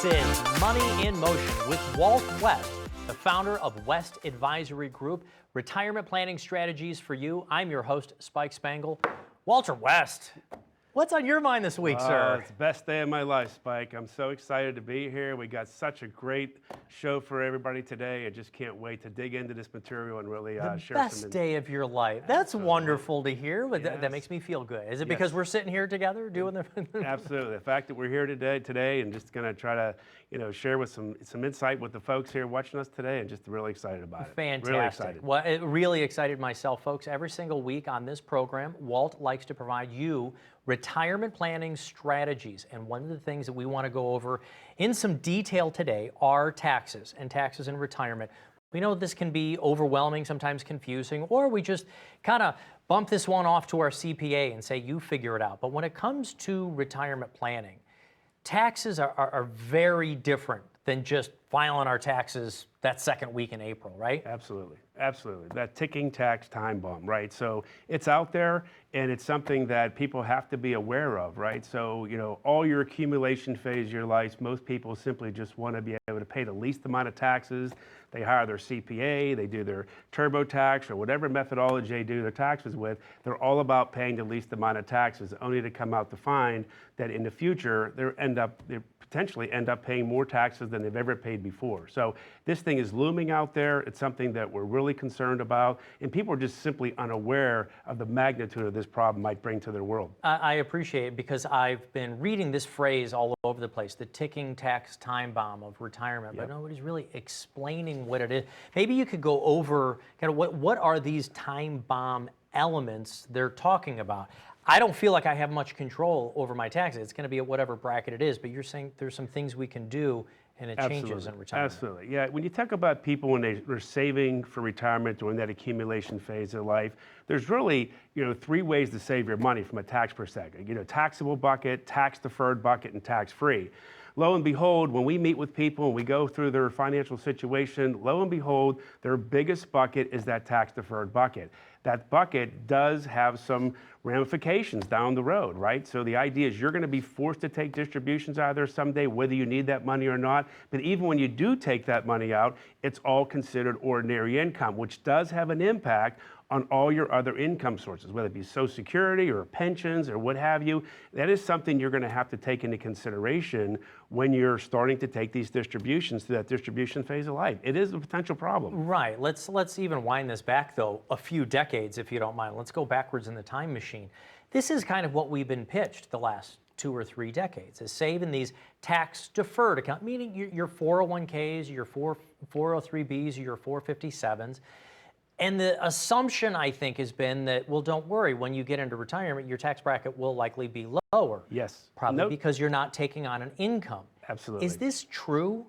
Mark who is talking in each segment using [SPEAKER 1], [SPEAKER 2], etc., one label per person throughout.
[SPEAKER 1] This is Money in Motion with Walt West, the founder of West Advisory Group, retirement planning strategies for you. I'm your host, Spike Spangle. Walter West, what's on your mind this week, sir?
[SPEAKER 2] It's the best day of my life, Spike. I'm so excited to be here. We got such a great show for everybody today. I just can't wait to dig into this material and really share some.
[SPEAKER 1] The best day of your life. That's wonderful to hear. But
[SPEAKER 2] Yes.
[SPEAKER 1] that makes me feel good. Is it because we're sitting here together doing the?
[SPEAKER 2] Absolutely. The fact that we're here today, and just going to try to, share with some insight with the folks here watching us today, and just really excited about it.
[SPEAKER 1] Fantastic.
[SPEAKER 2] Really excited.
[SPEAKER 1] Well, it really excited myself, folks. Every single week on this program, Walt likes to provide you retirement planning strategies. And one of the things that we want to go over in some detail today are taxes and taxes in retirement. We know this can be overwhelming, sometimes confusing, or we just kind of bump this one off to our CPA and say, you figure it out. But when it comes to retirement planning, taxes are very different than just filing our taxes that second week in April, right?
[SPEAKER 2] Absolutely. Absolutely. That ticking tax time bomb, right? So it's out there, and it's something that people have to be aware of, right? So, all your accumulation phase of your life, most people simply just want to be able to pay the least amount of taxes. They hire their CPA, they do their TurboTax or whatever methodology they do their taxes with. They're all about paying the least amount of taxes, only to come out to find that in the future, they potentially end up paying more taxes than they've ever paid before. So this thing is looming out there. It's something that we're really concerned about, and people are just simply unaware of the magnitude of this problem might bring to their world.
[SPEAKER 1] I appreciate it because I've been reading this phrase all over the place, the ticking tax time bomb of retirement, but nobody's really explaining what it is. Maybe you could go over kind of what are these time bomb elements they're talking about. I don't feel like I have much control over my taxes. It's going to be at whatever bracket it is, but you're saying there's some things we can do and it changes in retirement.
[SPEAKER 2] Absolutely. Yeah. When you talk about people when they're saving for retirement during that accumulation phase of life, there's really, three ways to save your money from a tax perspective. Taxable bucket, tax-deferred bucket, and tax-free. Lo and behold, when we meet with people and we go through their financial situation, lo and behold, their biggest bucket is that tax-deferred bucket. That bucket does have some ramifications down the road, right? So the idea is you're going to be forced to take distributions out of there someday, whether you need that money or not. But even when you do take that money out, it's all considered ordinary income, which does have an impact on all your other income sources, whether it be Social Security or pensions or what have you. That is something you're going to have to take into consideration when you're starting to take these distributions through that distribution phase of life. It is a potential problem.
[SPEAKER 1] Right. Let's even wind this back, though, a few decades, if you don't mind. Let's go backwards in the time machine. This is kind of what we've been pitched the last 2 or 3 decades, is saving these tax-deferred accounts, meaning your 401ks, your 403bs, your 457s. And the assumption, I think, has been that, well, don't worry, when you get into retirement, your tax bracket will likely be lower.
[SPEAKER 2] Yes.
[SPEAKER 1] Probably because you're not taking on an income.
[SPEAKER 2] Absolutely.
[SPEAKER 1] Is this true?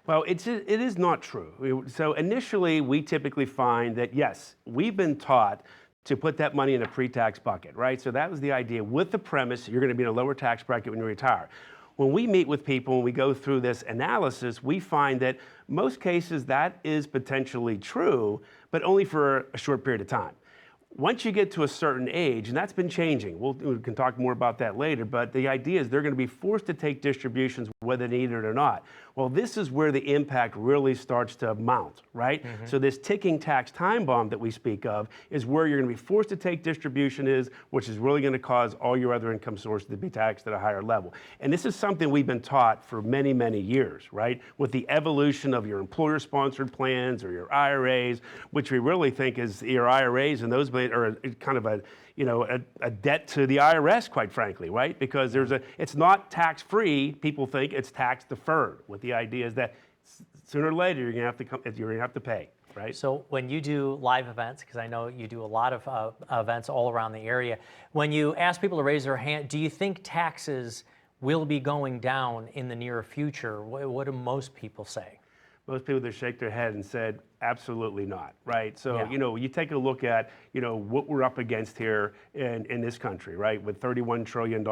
[SPEAKER 2] Well, it is not true. So initially, we typically find that, yes, we've been taught to put that money in a pre-tax bucket, right? So that was the idea with the premise you're going to be in a lower tax bracket when you retire. When we meet with people and we go through this analysis, we find that most cases that is potentially true, but only for a short period of time. Once you get to a certain age, and that's been changing, we can talk more about that later, but the idea is they're going to be forced to take distributions whether they need it or not. Well, this is where the impact really starts to mount, right? Mm-hmm. So this ticking tax time bomb that we speak of is where you're going to be forced to take distributions, which is really going to cause all your other income sources to be taxed at a higher level. And this is something we've been taught for many, many years, right? With the evolution of your employer-sponsored plans or your IRAs, which we really think is your IRAs and those are kind of a debt to the IRS, quite frankly, right? Because it's not tax-free. People think it's tax-deferred. With the idea is that sooner or later you're going to have to pay, right?
[SPEAKER 1] So when you do live events, because I know you do a lot of events all around the area, when you ask people to raise their hand, do you think taxes will be going down in the near future? What do most people say?
[SPEAKER 2] Most people that shake their head and said, absolutely not, right? So,
[SPEAKER 1] Yeah.
[SPEAKER 2] You take a look at, what we're up against here in this country, right? With $31 trillion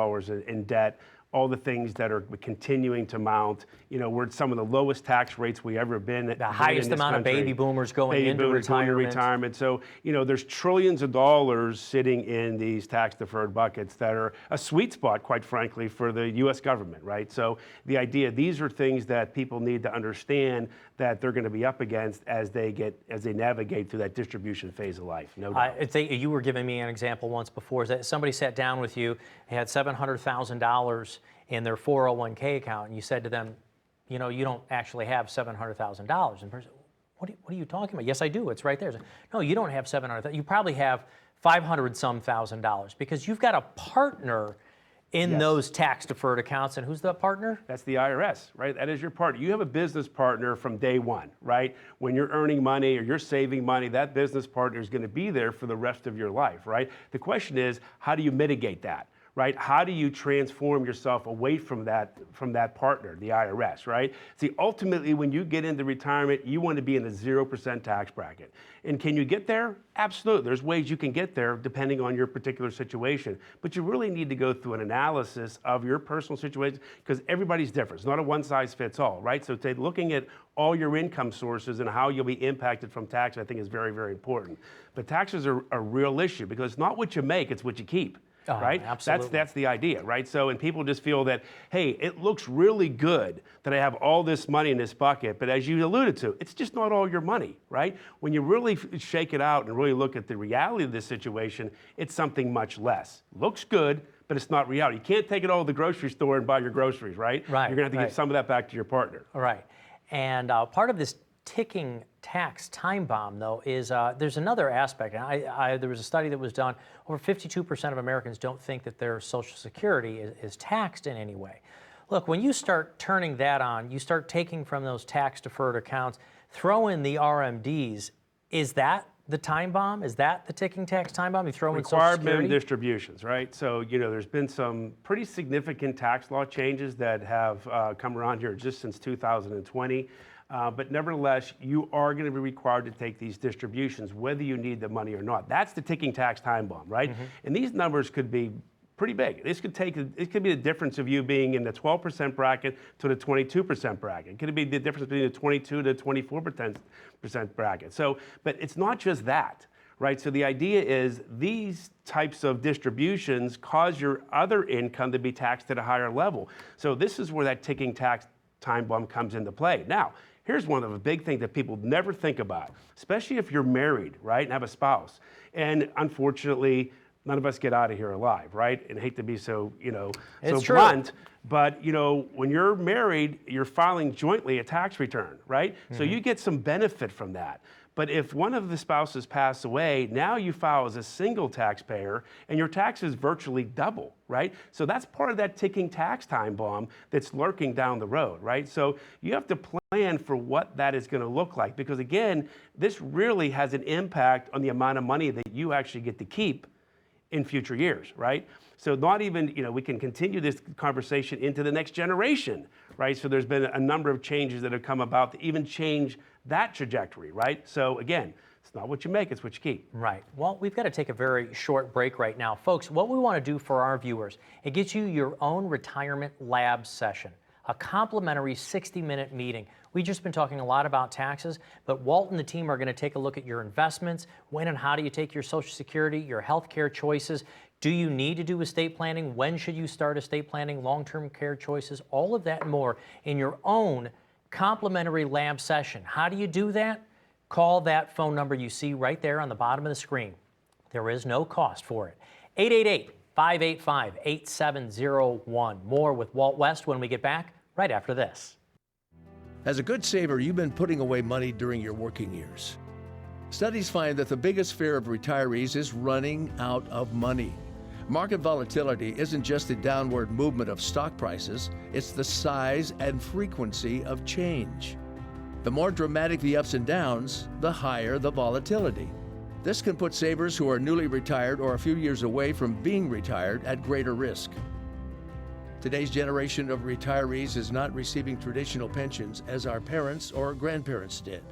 [SPEAKER 2] in debt, all the things that are continuing to mount. We're at some of the lowest tax rates we ever been at.
[SPEAKER 1] The highest amount of baby boomers going into retirement.
[SPEAKER 2] So, there's trillions of dollars sitting in these tax-deferred buckets that are a sweet spot, quite frankly, for the U.S. government, right? So the idea, these are things that people need to understand that they're going to be up against as they navigate through that distribution phase of life. No doubt.
[SPEAKER 1] You were giving me an example once before. Is that somebody sat down with you, they had $700,000 in their 401k account, and you said to them, you don't actually have $700,000. And the person, what are you talking about? Yes, I do. It's right there. Like, no, you don't have $700,000. You probably have $500-some thousand because you've got a partner in those tax-deferred accounts. And who's the partner?
[SPEAKER 2] That's the IRS, right? That is your partner. You have a business partner from day one, right? When you're earning money or you're saving money, that business partner is going to be there for the rest of your life, right? The question is, how do you mitigate that? Right? How do you transform yourself away from that partner, the IRS, right? See, ultimately, when you get into retirement, you want to be in a 0% tax bracket. And can you get there? Absolutely. There's ways you can get there depending on your particular situation. But you really need to go through an analysis of your personal situation because everybody's different. It's not a one-size-fits-all, right? So looking at all your income sources and how you'll be impacted from tax, I think is very, very important. But taxes are a real issue because it's not what you make, it's what you keep. Right?
[SPEAKER 1] Absolutely.
[SPEAKER 2] That's the idea, right? So, and people just feel that, hey, it looks really good that I have all this money in this bucket, but as you alluded to, it's just not all your money, right? When you really shake it out and really look at the reality of this situation, it's something much less. Looks good, but it's not reality. You can't take it all to the grocery store and buy your groceries, right?
[SPEAKER 1] Right.
[SPEAKER 2] You're going to have to give some of that back to your partner.
[SPEAKER 1] All right. And part of this ticking tax time bomb, though, is there's another aspect. And there was a study that was done. Over 52% of Americans don't think that their Social Security is taxed in any way. Look, when you start turning that on, you start taking from those tax-deferred accounts, throw in the RMDs. Is that the time bomb? Is that the ticking tax time bomb? You throw in Social Security?
[SPEAKER 2] Required minimum distributions, right? So, there's been some pretty significant tax law changes that have come around here just since 2020. But nevertheless, you are going to be required to take these distributions, whether you need the money or not. That's the ticking tax time bomb, right? Mm-hmm. And these numbers could be pretty big. It could be the difference of you being in the 12% bracket to the 22% bracket. It could be the difference between the 22 to 24% bracket. So, but it's not just that, right? So the idea is these types of distributions cause your other income to be taxed at a higher level. So this is where that ticking tax time bomb comes into play. Now, here's one of the big things that people never think about, especially if you're married, right, and have a spouse. And unfortunately, none of us get out of here alive, right? And I hate to be so, so blunt, but, when you're married, you're filing jointly a tax return, right? Mm-hmm. So you get some benefit from that. But if one of the spouses pass away, now you file as a single taxpayer and your taxes virtually double, right? So that's part of that ticking tax time bomb that's lurking down the road, right? So you have to plan for what that is going to look like because again, this really has an impact on the amount of money that you actually get to keep in future years, right? So not even, we can continue this conversation into the next generation, right? So there's been a number of changes that have come about to even change that trajectory, right? So again, it's not what you make, it's what you keep.
[SPEAKER 1] Right. Well, we've got to take a very short break right now. Folks, what we want to do for our viewers, it gets you your own retirement lab session, a complimentary 60-minute meeting. We've just been talking a lot about taxes, but Walt and the team are going to take a look at your investments, when and how do you take your Social Security, your health care choices. Do you need to do estate planning? When should you start estate planning? Long-term care choices, all of that and more in your own complimentary lab session. How do you do that? Call that phone number you see right there on the bottom of the screen. There is no cost for it. 888-585-8701. More with Walt West when we get back right after this.
[SPEAKER 3] As a good saver, you've been putting away money during your working years. Studies find that the biggest fear of retirees is running out of money. Market volatility isn't just the downward movement of stock prices, it's the size and frequency of change. The more dramatic the ups and downs, the higher the volatility. This can put savers who are newly retired or a few years away from being retired at greater risk. Today's generation of retirees is not receiving traditional pensions as our parents or grandparents did.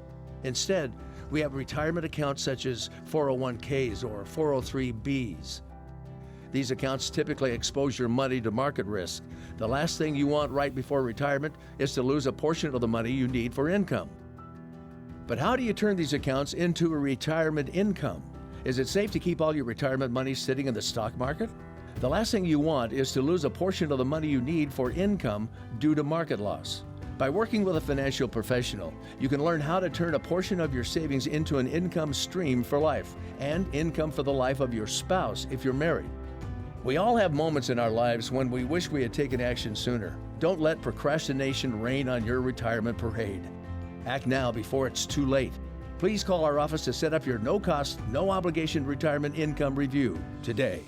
[SPEAKER 3] Instead, we have retirement accounts such as 401ks or 403bs. These accounts typically expose your money to market risk. The last thing you want right before retirement is to lose a portion of the money you need for income. But how do you turn these accounts into a retirement income? Is it safe to keep all your retirement money sitting in the stock market? The last thing you want is to lose a portion of the money you need for income due to market loss. By working with a financial professional, you can learn how to turn a portion of your savings into an income stream for life and income for the life of your spouse if you're married. We all have moments in our lives when we wish we had taken action sooner. Don't let procrastination reign on your retirement parade. Act now before it's too late. Please call our office to set up your no-cost, no-obligation retirement income review today.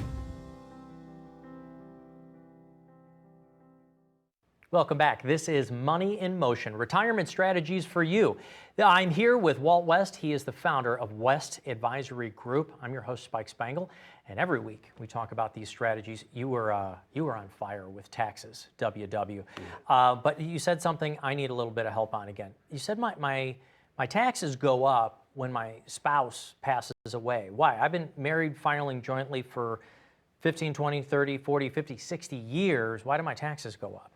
[SPEAKER 1] Welcome back. This is Money in Motion, retirement strategies for you. I'm here with Walt West. He is the founder of West Advisory Group. I'm your host, Spike Spangle, and every week we talk about these strategies. You were on fire with taxes, WW. But you said something I need a little bit of help on again. You said my taxes go up when my spouse passes away. Why? I've been married filing jointly for 15, 20, 30, 40, 50, 60 years. Why do my taxes go up?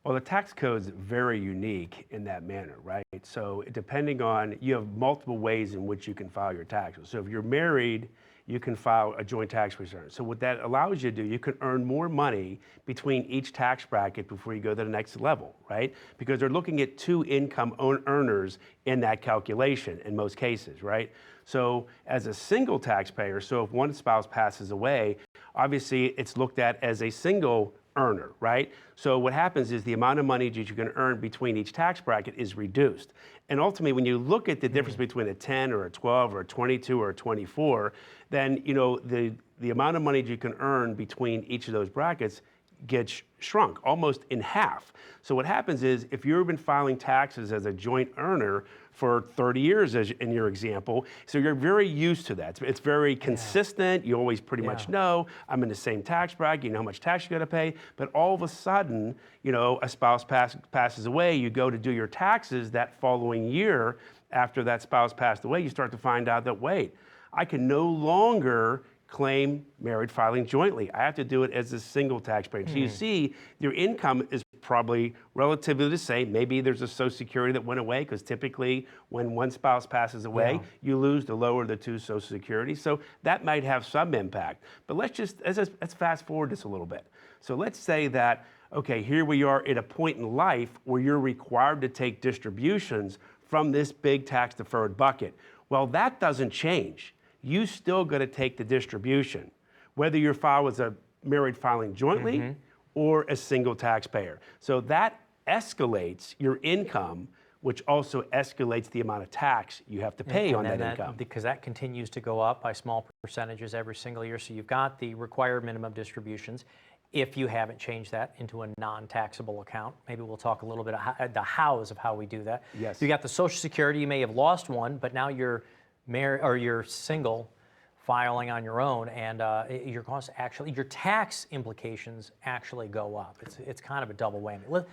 [SPEAKER 2] Well, the tax code is very unique in that manner, right? So depending on, you have multiple ways in which you can file your taxes. So if you're married, you can file a joint tax return. So what that allows you to do, you can earn more money between each tax bracket before you go to the next level, right? Because they're looking at two income earners in that calculation in most cases, right? So as a single taxpayer, so if one spouse passes away, obviously it's looked at as a single earner, right? So what happens is the amount of money that you can earn between each tax bracket is reduced. And ultimately, when you look at the difference between a 10 or a 12 or a 22 or a 24, then the amount of money that you can earn between each of those brackets gets shrunk almost in half. So what happens is, if you've been filing taxes as a joint earner for 30 years, as in your example, so you're very used to that. It's very consistent. You always pretty much know, I'm in the same tax bracket, you know how much tax you got to pay. But all of a sudden, a spouse passes away, you go to do your taxes that following year after that spouse passed away, you start to find out that, wait, I can no longer claim married filing jointly. I have to do it as a single taxpayer. So you see, your income is probably relatively the same. Maybe there's a Social Security that went away, because typically when one spouse passes away, you lose the lower of the two Social Securities. So that might have some impact. But let's fast forward this a little bit. So let's say that, okay, here we are at a point in life where you're required to take distributions from this big tax-deferred bucket. Well, that doesn't change. You still got to take the distribution, whether your file was a married filing jointly or a single taxpayer. So that escalates your income, which also escalates the amount of tax you have to pay on that income.
[SPEAKER 1] Because that continues to go up by small percentages every single year. So you've got the required minimum distributions. If you haven't changed that into a non-taxable account, maybe we'll talk a little bit about the hows of how we do that.
[SPEAKER 2] Yes.
[SPEAKER 1] You got the Social Security. You may have lost one, but now you're married or you're single, filing on your own, and your costs actually, your tax implications actually go up. It's kind of a double whammy.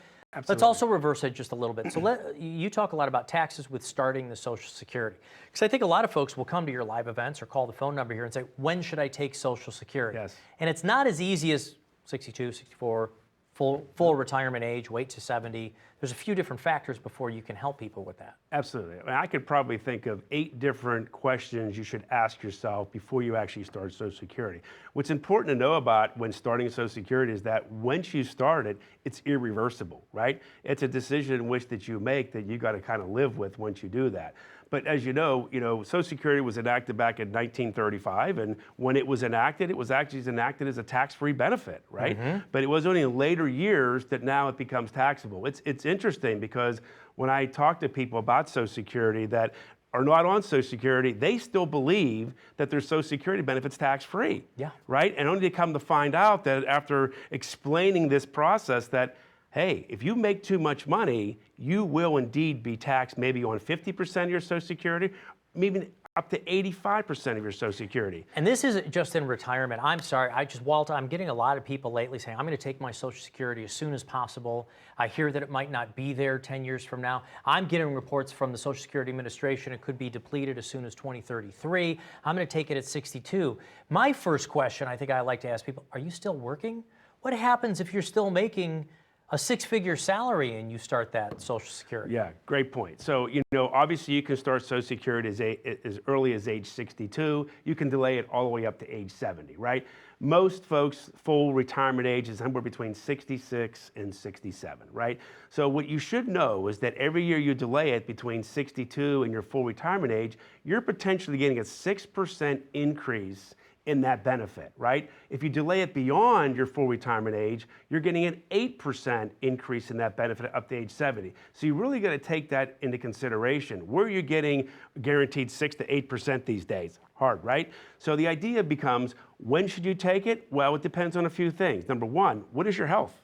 [SPEAKER 1] Let's also reverse it just a little bit. So you talk a lot about taxes with starting the Social Security, because I think a lot of folks will come to your live events or call the phone number here and say, when should I take Social Security?
[SPEAKER 2] Yes.
[SPEAKER 1] And it's not as easy as 62, 64, full retirement age, wait to 70. There's a few different factors before you can help people with that.
[SPEAKER 2] Absolutely. I mean, I could probably think of 8 different questions you should ask yourself before you actually start Social Security. What's important to know about when starting Social Security is that once you start it, it's irreversible, right? It's a decision in which that you make that you got to kind of live with once you do that. But as you know, Social Security was enacted back in 1935, and when it was enacted, it was actually enacted as a tax-free benefit, right? But it was only in later years that now it becomes taxable. It's interesting, because when I talk to people about Social Security that are not on Social Security, they still believe that their Social Security benefits tax-free, right? And only to come to find out that after explaining this process that, hey, if you make too much money, you will indeed be taxed maybe on 50% of your Social Security, maybe up to 85% of your Social Security.
[SPEAKER 1] And this isn't just in retirement. I'm sorry, Walt, I'm getting a lot of people lately saying, I'm going to take my Social Security as soon as possible. I hear that it might not be there 10 years from now. I'm getting reports from the Social Security Administration it could be depleted as soon as 2033. I'm going to take it at 62. My first question I think I like to ask people, are you still working? What happens if you're still making a six-figure salary and you start that Social Security?
[SPEAKER 2] Yeah, great point. So, obviously you can start Social Security as early as age 62. You can delay it all the way up to age 70, right? Most folks' full retirement age is somewhere between 66 and 67, right? So what you should know is that every year you delay it between 62 and your full retirement age, you're potentially getting a 6% increase in that benefit, right? If you delay it beyond your full retirement age, you're getting an 8% increase in that benefit up to age 70. So you really got to take that into consideration. Where are you getting guaranteed 6 to 8% these days? Hard, right? So the idea becomes, when should you take it? Well, it depends on a few things. Number one, what is your health,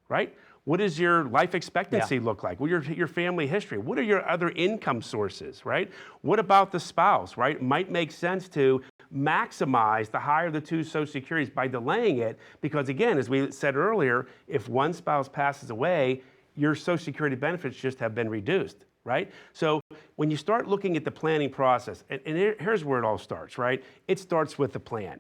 [SPEAKER 2] right? What does your life expectancy look like? What your family history? What are your other income sources, right? What about the spouse, right? It might make sense to maximize the higher of the two Social Securities by delaying it, because again, as we said earlier, if one spouse passes away, your Social Security benefits just have been reduced, right? So when you start looking at the planning process, and here's where it all starts, right? It starts with the plan.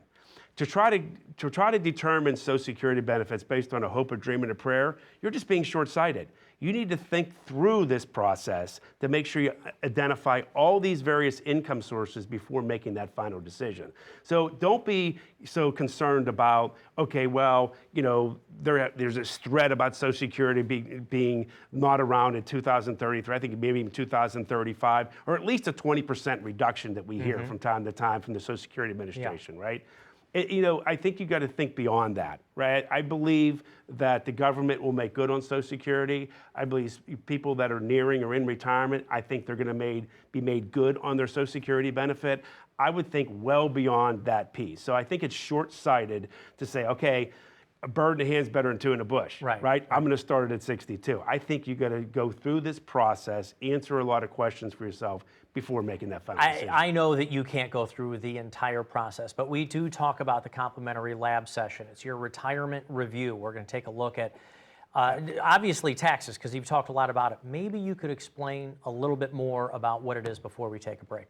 [SPEAKER 2] To try to determine Social Security benefits based on a hope, a dream, and a prayer, you're just being short-sighted. You need to think through this process to make sure you identify all these various income sources before making that final decision. So don't be so concerned about, okay, well, there's this threat about Social Security being not around in 2033, I think maybe even 2035, or at least a 20% reduction that we hear from time to time from the Social Security Administration, right? I think you got to think beyond that, right? I believe that the government will make good on Social Security. I believe people that are nearing or in retirement, I think they're going to be made good on their Social Security benefit. I would think well beyond that piece. So I think it's short-sighted to say, okay, a bird in the hand's better than two in the bush, right? I'm going to start it at 62. I think you got to go through this process, answer a lot of questions for yourself before making that final decision.
[SPEAKER 1] I know that you can't go through the entire process, but we do talk about the complimentary lab session. It's your retirement review. We're going to take a look at, obviously, taxes, because you've talked a lot about it. Maybe you could explain a little bit more about what it is before we take a break.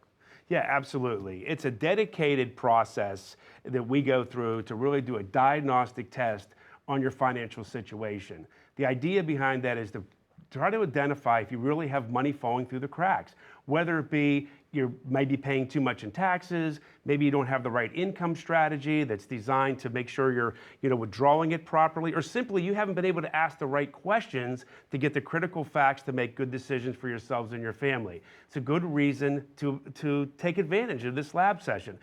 [SPEAKER 2] Yeah, absolutely. It's a dedicated process that we go through to really do a diagnostic test on your financial situation. The idea behind that is to try to identify if you really have money falling through the cracks, whether it be you may be paying too much in taxes, maybe you don't have the right income strategy that's designed to make sure you're withdrawing it properly, or simply you haven't been able to ask the right questions to get the critical facts to make good decisions for yourselves and your family. It's a good reason to take advantage of this lab session.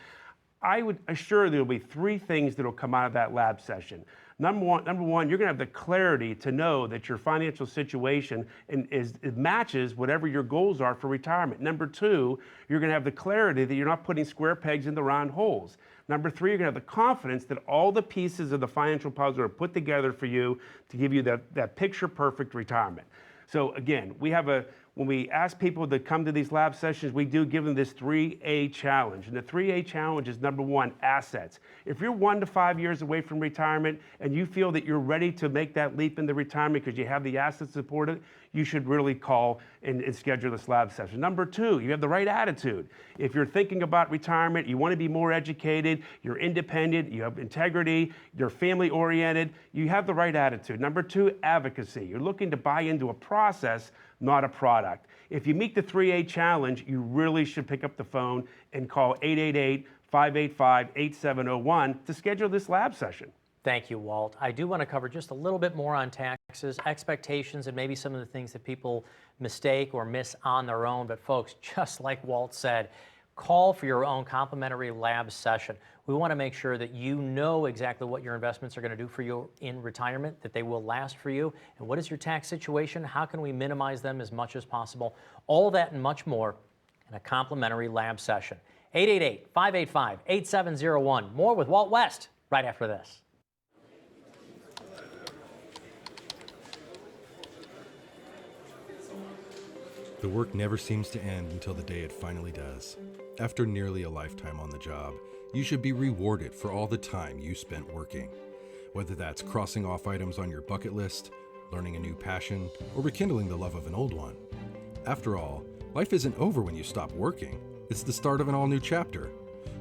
[SPEAKER 2] I would assure there will be three things that will come out of that lab session. Number one, you're going to have the clarity to know that your financial situation it matches whatever your goals are for retirement. Number two, you're going to have the clarity that you're not putting square pegs in the round holes. Number three, you're going to have the confidence that all the pieces of the financial puzzle are put together for you to give you that picture-perfect retirement. So again, when we ask people to come to these lab sessions, we do give them this 3A challenge. And the 3A challenge is number one, assets. If you're 1 to 5 years away from retirement and you feel that you're ready to make that leap into retirement because you have the assets to support it, you should really call and schedule this lab session. Number two, you have the right attitude. If you're thinking about retirement, you want to be more educated, you're independent, you have integrity, you're family oriented, you have the right attitude. Number two, advocacy. You're looking to buy into a process, not a product. If you meet the 3A challenge, you really should pick up the phone and call 888-585-8701 to schedule this lab session.
[SPEAKER 1] Thank you, Walt. I do want to cover just a little bit more on taxes, expectations, and maybe some of the things that people mistake or miss on their own. But folks, just like Walt said, call for your own complimentary lab session. We want to make sure that you know exactly what your investments are going to do for you in retirement, that they will last for you, and what is your tax situation, how can we minimize them as much as possible. All that and much more in a complimentary lab session. 888-585-8701. More with Walt West right after this.
[SPEAKER 4] The work never seems to end until the day it finally does. After nearly a lifetime on the job, you should be rewarded for all the time you spent working. Whether that's crossing off items on your bucket list, learning a new passion, or rekindling the love of an old one. After all, life isn't over when you stop working. It's the start of an all-new chapter.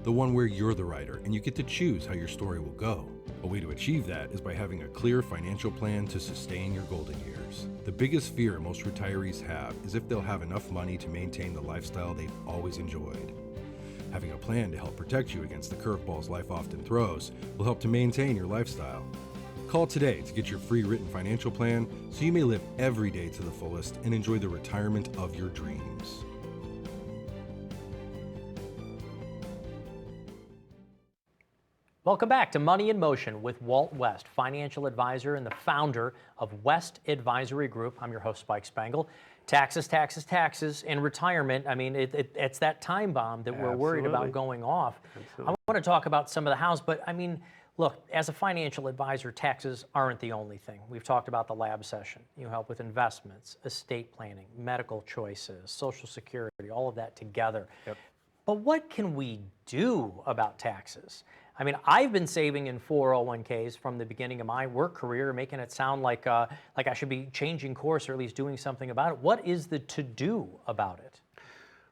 [SPEAKER 4] The one where you're the writer and you get to choose how your story will go. A way to achieve that is by having a clear financial plan to sustain your golden years. The biggest fear most retirees have is if they'll have enough money to maintain the lifestyle they've always enjoyed. Having a plan to help protect you against the curveballs life often throws will help to maintain your lifestyle. Call today to get your free written financial plan so you may live every day to the fullest and enjoy the retirement of your dreams.
[SPEAKER 1] Welcome back to Money in Motion with Walt West, financial advisor and the founder of West Advisory Group. I'm your host, Spike Spangle. Taxes, taxes, taxes, and retirement. I mean, it's that time bomb that we're worried about going off. Absolutely. I want to talk about some of the house, but I mean, look, as a financial advisor, taxes aren't the only thing. We've talked about the lab session. You help with investments, estate planning, medical choices, Social Security, all of that together. Yep. But what can we do about taxes? I mean, I've been saving in 401ks from the beginning of my work career, making it sound like I should be changing course or at least doing something about it. What is the to-do about it?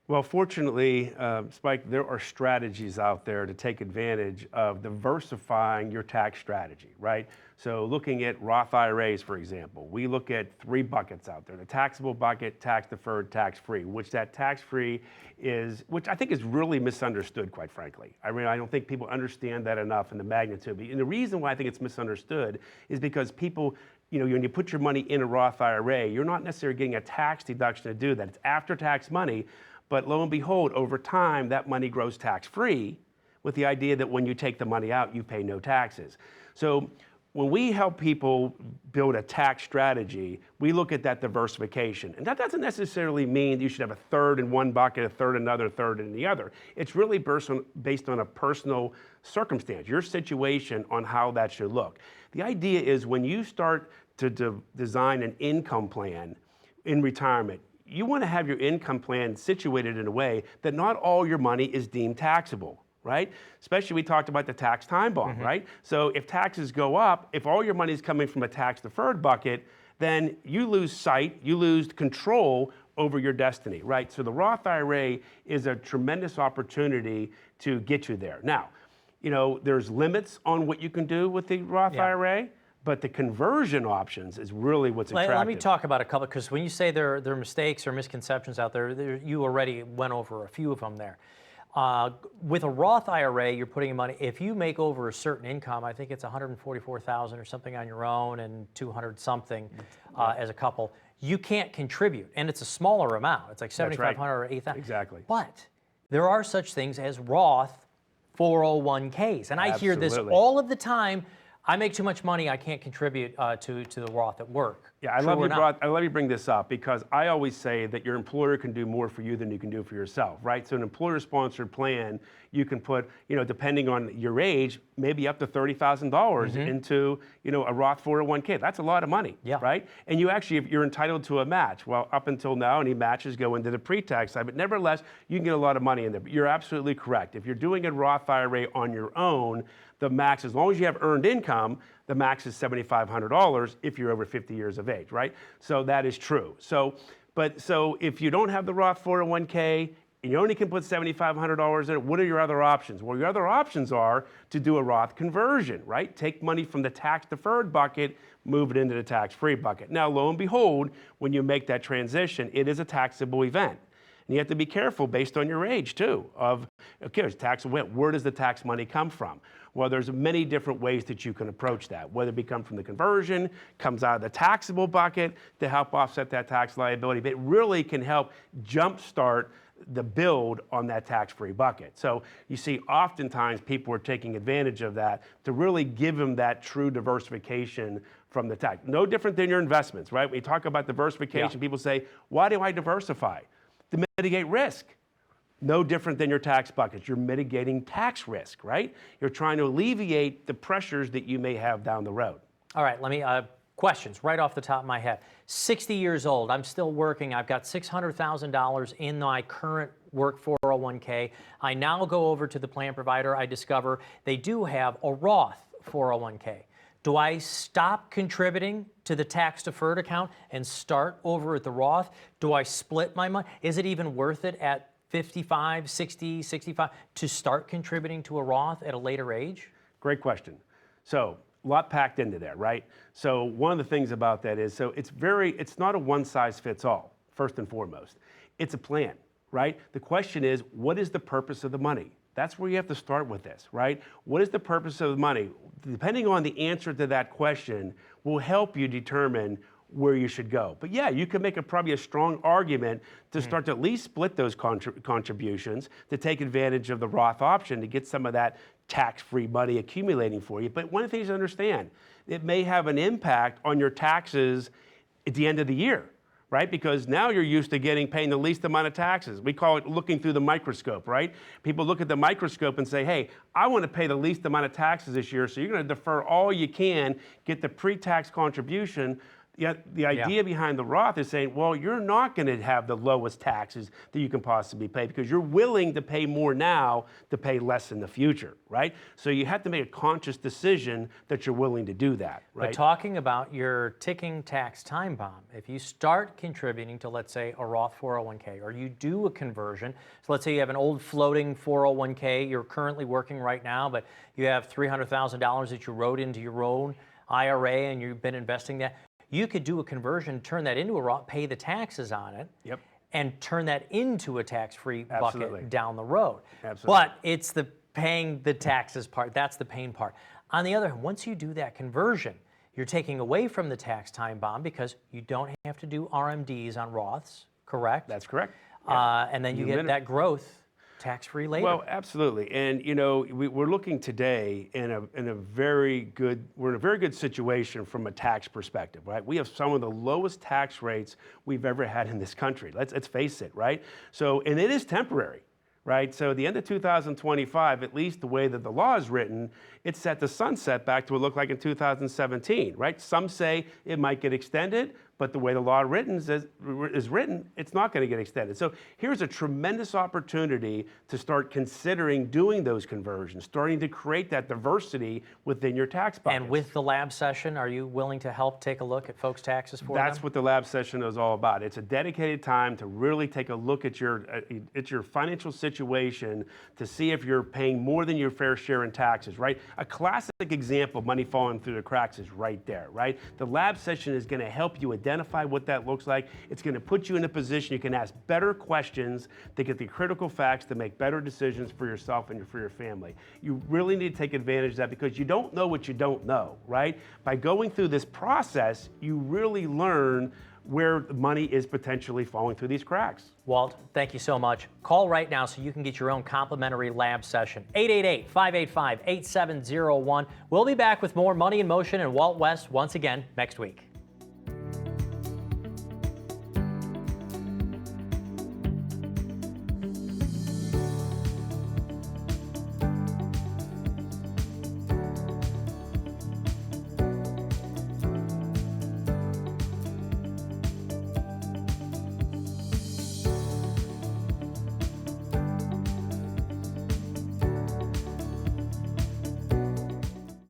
[SPEAKER 2] Well, fortunately, Spike, there are strategies out there to take advantage of diversifying your tax strategy, right? So looking at Roth IRAs, for example, we look at 3 buckets out there: the taxable bucket, tax-deferred, tax-free, which that tax-free is, which I think is really misunderstood, quite frankly. I mean, I don't think people understand that enough in the magnitude. And the reason why I think it's misunderstood is because people, you know, when you put your money in a Roth IRA, you're not necessarily getting a tax deduction to do that. It's after-tax money. But lo and behold, over time, that money grows tax-free with the idea that when you take the money out, you pay no taxes. So when we help people build a tax strategy, we look at that diversification. And that doesn't necessarily mean you should have a third in one bucket, a third in another, a third in the other. It's really based on a personal circumstance, your situation on how that should look. The idea is when you start to design an income plan in retirement, you want to have your income plan situated in a way that not all your money is deemed taxable, right? Especially we talked about the tax time bomb, right? So if taxes go up, if all your money is coming from a tax-deferred bucket, then you lose sight, you lose control over your destiny, right? So the Roth IRA is a tremendous opportunity to get you there. Now, you know, there's limits on what you can do with the Roth IRA. But the conversion options is really what's attractive.
[SPEAKER 1] Let me talk about a couple, because when you say there are mistakes or misconceptions out there, you already went over a few of them there. With a Roth IRA, you're putting money, if you make over a certain income, I think it's $144,000 or something on your own and 200 something as a couple, you can't contribute. And it's a smaller amount. It's like $7,500 or $8,000.
[SPEAKER 2] Exactly.
[SPEAKER 1] But there are such things as Roth 401ks. And I hear this all of the time. I make too much money, I can't contribute to the Roth at work.
[SPEAKER 2] Yeah, I love you bring this up because I always say that your employer can do more for you than you can do for yourself, right? So an employer-sponsored plan, you can put, you know, depending on your age, maybe up to $30,000 into, you know, a Roth 401k. That's a lot of money, right? And you actually, if you're entitled to a match. Well, up until now, any matches go into the pre-tax side, but nevertheless, you can get a lot of money in there. But you're absolutely correct. If you're doing a Roth IRA on your own, the max, as long as you have earned income, the max is $7,500 if you're over 50 years of age, right? So that is true. So if you don't have the Roth 401k and you only can put $7,500 in it, what are your other options? Well, your other options are to do a Roth conversion, right? Take money from the tax-deferred bucket, move it into the tax-free bucket. Now, lo and behold, when you make that transition, it is a taxable event. And you have to be careful based on your age, too, of, okay, it's taxable, where does the tax money come from? Well, there's many different ways that you can approach that, whether it come from the conversion, comes out of the taxable bucket to help offset that tax liability, but it really can help jumpstart the build on that tax-free bucket. So you see oftentimes people are taking advantage of that to really give them that true diversification from the tax. No different than your investments, right? When you talk about diversification, people say, why do I diversify? To mitigate risk. No different than your tax buckets. You're mitigating tax risk, right? You're trying to alleviate the pressures that you may have down the road.
[SPEAKER 1] All right, let me, questions right off the top of my head. 60 years old, I'm still working, I've got $600,000 in my current work 401k. I now go over to the plan provider. I discover they do have a Roth 401k. Do I stop contributing to the tax-deferred account and start over at the Roth? Do I split my money? Is it even worth it at 55, 60, 65 to start contributing to a Roth at a later age?
[SPEAKER 2] Great question. So a lot packed into there, right? So one of the things about that is, so it's not a one size fits all, first and foremost. It's a plan, right? The question is, what is the purpose of the money? That's where you have to start with this, right? What is the purpose of the money? Depending on the answer to that question will help you determine where you should go. But yeah, you can make probably a strong argument to start to at least split those contributions to take advantage of the Roth option to get some of that tax-free money accumulating for you. But one of the things to understand, it may have an impact on your taxes at the end of the year, right? Because now you're used to paying the least amount of taxes. We call it looking through the microscope, right? People look at the microscope and say, hey, I want to pay the least amount of taxes this year, so you're going to defer all you can, get the pre-tax contribution. Yet the idea behind the Roth is saying, well, you're not going to have the lowest taxes that you can possibly pay because you're willing to pay more now to pay less in the future, right? So you have to make a conscious decision that you're willing to do that, right?
[SPEAKER 1] But talking about your ticking tax time bomb, if you start contributing to, let's say, a Roth 401k, or you do a conversion, so let's say you have an old floating 401k, you're currently working right now, but you have $300,000 that you wrote into your own IRA and you've been investing that. You could do a conversion, turn that into a Roth, pay the taxes on it, and turn that into a tax-free bucket down the road.
[SPEAKER 2] Absolutely.
[SPEAKER 1] But it's the paying the taxes part, that's the pain part. On the other hand, once you do that conversion, you're taking away from the tax time bomb because you don't have to do RMDs on Roths, correct?
[SPEAKER 2] That's correct.
[SPEAKER 1] And then you get that growth tax-free later.
[SPEAKER 2] Well, absolutely. And you know, we're looking today in a very good situation from a tax perspective, right? We have some of the lowest tax rates we've ever had in this country. Let's face it, right? So, and it is temporary, right? So at the end of 2025, at least the way that the law is written, it's set to sunset back to what it looked like in 2017, right? Some say it might get extended, but the way the law is written, it's not going to get extended. So here's a tremendous opportunity to start considering doing those conversions, starting to create that diversity within your tax buckets.
[SPEAKER 1] And with the lab session, are you willing to help take a look at folks' taxes for them?
[SPEAKER 2] That's what the lab session is all about. It's a dedicated time to really take a look at your financial situation to see if you're paying more than your fair share in taxes, right? A classic example of money falling through the cracks is right there, right? The lab session is going to help you identify what that looks like. It's going to put you in a position you can ask better questions to get the critical facts to make better decisions for yourself and for your family. You really need to take advantage of that because you don't know what you don't know, right? By going through this process, you really learn where the money is potentially falling through these cracks.
[SPEAKER 1] Walt, thank you so much. Call right now so you can get your own complimentary lab session. 888-585-8701. We'll be back with more Money in Motion and Walt West once again next week.